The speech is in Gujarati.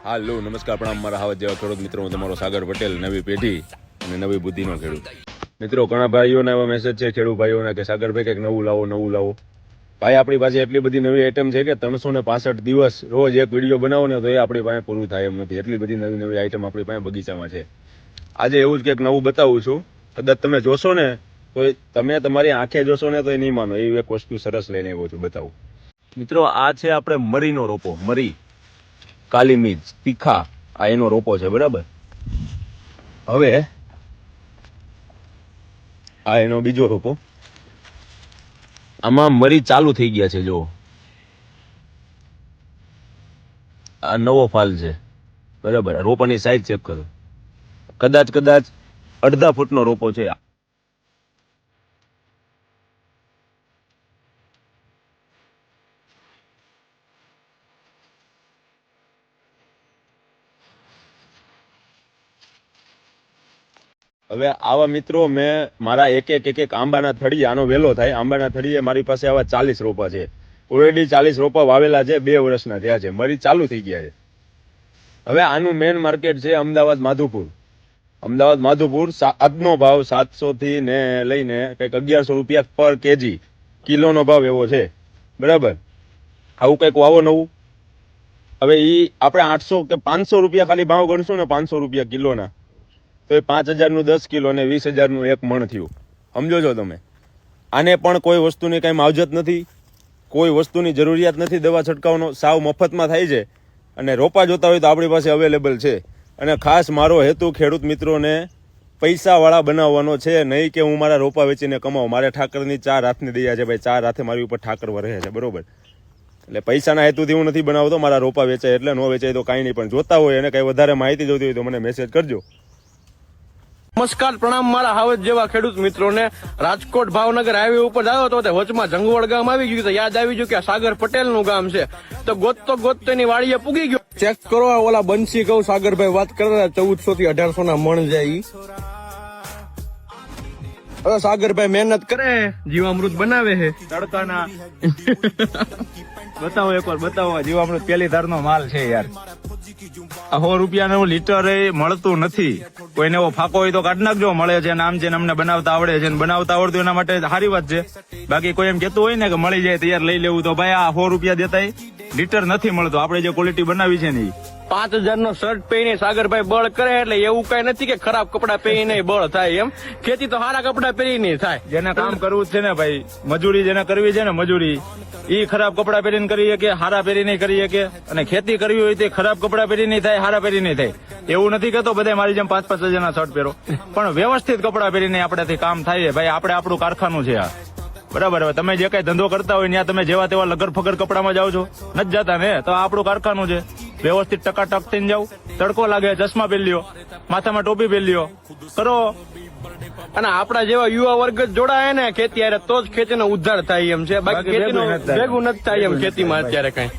હાલો નમસ્કાર પ્રણામ મારા હાવત જેવા ખેડૂત મિત્રો, હું તમારો સાગર પટેલ, નવી પેઢી અને નવી બુદ્ધિનો ખેડૂત. મિત્રો ઘણા ભાઈઓના એવા મેસેજ છે ખેડૂત ભાઈઓના કે સાગરભાઈ કંઈક નવું લાવો. ભાઈ આપણી પાસે એટલી બધી નવી આઈટમ છે કે 365 દિવસ રોજ એક વિડીયો બનાવો ને તો એ આપણી પાસે પૂરું થાય એમ નથી. એટલી બધી નવી આઈટમ આપણી પાસે બગીચામાં છે. આજે એવું જ કંઈક નવું બતાવું છું. કદાચ તમે જોશો ને તો તમે તમારી આંખે જોશો ને તો એ નહીં માનો, એવી એક વસ્તુ સરસ લઈને આવ્યો છું, બતાવું. મિત્રો આ છે આપણે મરીનો રોપો, મરી, કાલી મિર્ચ, તીખા, આ એનો રોપો છે, બરાબર. હવે આ એનો બીજો રોપો. આમાં મરી ચાલુ થઈ ગયા છે, જો આ નવો ફાલ છે, બરાબર. રોપાની સાઈઝ ચેક કરો, કદાચ અડધા ફૂટનો રોપો છે. હવે આવા મિત્રો મેં મારા એક આંબાના થડી, આનો વેલો થાય, આંબાના થડીએ મારી પાસે આવા 40 રોપા છે. ઓલરેડી 40 રોપા વાવેલા છે, 2 વર્ષના થયા છે, મરી ચાલુ થઈ ગયા છે. હવે આનું મેન માર્કેટ છે અમદાવાદ માધુપુર. આજનો ભાવ 700 થી ને લઈને કંઈક 1100 રૂપિયા પર કેજી, કિલોનો ભાવ એવો છે, બરાબર. આવું કંઈક વાવો નવું. હવે ઈ આપણે 800 કે 500 રૂપિયા ખાલી ભાવ ગણશું ને, 500 રૂપિયા કિલોના, તો એ 5000નું 10 કિલો ને 20000નું 1 મણ થયું. સમજો છો તમે? આને પણ કોઈ વસ્તુની કઈ માવજત નથી, કોઈ વસ્તુની જરૂરિયાત નથી, દવા છંટકાવનો સાવ મફતમાં થાય છે. અને રોપા જોતા હોય તો આપણી પાસે અવેલેબલ છે. અને ખાસ મારો હેતુ ખેડૂત મિત્રોને પૈસાવાળા બનાવવાનો છે, નહીં કે હું મારા રોપા વેચીને કમાઉં. મારે ઠાકરની 4 હાથની દયા છે ભાઈ, 4 હાથે મારી ઉપર ઠાકર વરહે છે, બરોબર. એટલે પૈસાના હેતુથી હું નથી બનાવતો. મારા રોપા વેચાય એટલે, નો વેચાય તો કાંઈ નહીં. પણ જોતા હોય અને કઈ વધારે માહિતી જોતી હોય તો મને મેસેજ કરજો. નમસ્કાર પ્રણામ મારા હાવત જેવા ખેડૂત મિત્રોને. રાજકોટ ભાવનગર હાઈવે ઉપર આવ્યો તો વચમાં જંગવડ ગામ આવી ગયું, તો યાદ આવી ગયું કે આ સાગર પટેલ નું ગામ છે. તો ગોતતો એની વાડીએ પૂગી ગયો. ચેક કરો ઓલા બંસી કહું સાગરભાઈ વાત કરતા 1400 થી 1800 ના મણ જાય. હવે સાગરભાઈ મહેનત કરે, જીવામૃત બનાવે છે તડકાના. બતાવો એકવાર, બતાવો. જીવામૃત પેલી ધારનો માલ છે યાર. 100 રૂપિયાનું લીટર એ મળતું નથી. કોઈને એવો ફાકો હોય તો કાઢી નાખજો. મળે છે, નામ છે, અમને બનાવતા આવડે છે, બનાવતા આવડતું એના માટે સારી વાત છે. બાકી કોઈ એમ કેતું હોય ને કે મળી જાય તૈયાર લઈ લેવું, તો ભાઈ આ 100 રૂપિયા દેતા લીટર નથી મળતો. આપણે જે ક્વોલિટી બનાવી છે ને 5000 નો શર્ટ પહેરીને સાગરભાઈ બળ કરે, એટલે એવું કઈ નથી કે ખરાબ કપડા પહેરીને બળ થાય. એમ ખેતી તો સારા કપડા પહેરીને થાય. જેને કામ કરવું છે ને ભાઈ, મજૂરી જેને કરવી છે ને, મજૂરી ઈ ખરાબ કપડા પહેરીને કરી શકે, હારા પહેરીને કરી શકે. અને ખેતી કરવી હોય તે ખરાબ કપડા પહેરીને થાય, હારા પહેરીને થાય. એવું નથી કહેતો બધા મારી જેમ 5-5 હજારના શર્ટ પહેરો, પણ વ્યવસ્થિત કપડા પહેરીને આપણાથી કામ થાય. ભાઈ આપણે આપણું કારખાનું છે આ, બરાબર. હવે તમે જે કઈ ધંધો કરતા હોય ત્યાં તમે જેવા તેવા લગર ફગર કપડામાં જાઓ છો, નથી જતા ને? તો આપણું કારખાનું છે. વ્યવસ્થિત ટકાટક થઈને જાવ. તડકો લાગે, ચશ્મા પહેરી લ્યો, માથામાં ટોપી પહેરી લ્યો, કરો. અને આપણા જેવા યુવા વર્ગ જોડાય ને ખેતી, તો જ ખેતીનો ઉદ્ધાર થાય એમ છે. બાકી ખેતીનું ભેગું નથી થાય એમ ખેતીમાં અત્યારે કઈ.